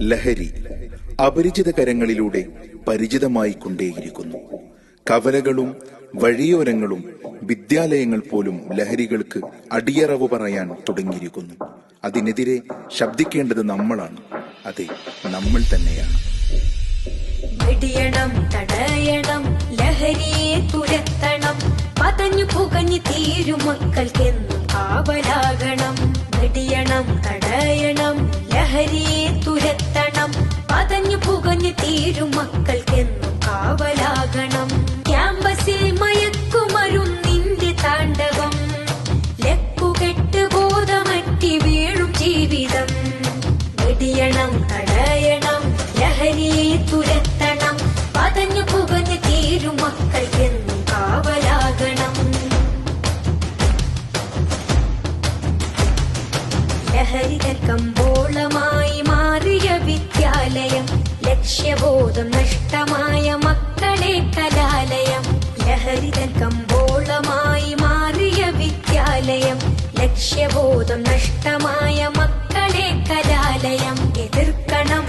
ലഹരി അപരിചിത കരങ്ങളിലൂടെ പരിചിതമായി കൊണ്ടേയിരിക്കുന്നു. കവലകളും വഴിയോരങ്ങളും വിദ്യാലയങ്ങൾ പോലും ലഹരികൾക്ക് അടിയറവ് പറയാൻ തുടങ്ങിയിരിക്കുന്നു. അതിനെതിരെ ശബ്ദിക്കേണ്ടത് നമ്മളാണ്. അതെ, നമ്മൾ തന്നെയാണ്. വെടിയണം, തടയണം, ലഹരിയെ തുരത്തണം, പതഞ്ഞു പുകഞ്ഞു തീരും മക്കൾക്കെന്നും കാവലാകണം. വെടിയണം, തടയണം, ലഹരിയെ തുരത്തണം, പതഞ്ഞു പുകഞ്ഞു തീരും മക്കൾക്കെന്നും കാവലാകണം. ക്യാമ്പസിൽ മയക്കുമരുന്നിന്റെ താണ്ഡവം, ലക്കുകെട്ട് ബോധമറ്റി വീഴും ജീവിതം. വെടിയണം, തടയണം, ലഹരിയെ തുരത്തണം, പതഞ്ഞു പുകഞ്ഞു തീരും മക്കൾക്കെന്നും കാവലാകണം. ലഹരിതൻ കമ്പോളമായി മാറിയ വിദ്യാലയം, ലക്ഷ്യബോധം നഷ്ടമായ മക്കളെ കലാലയം. ലഹരിതൻ കമ്പോളമായി മാറിയ വിദ്യാലയം, ലക്ഷ്യബോധം നഷ്ടമായ മക്കളെ കലാലയം. എതിർക്കണം,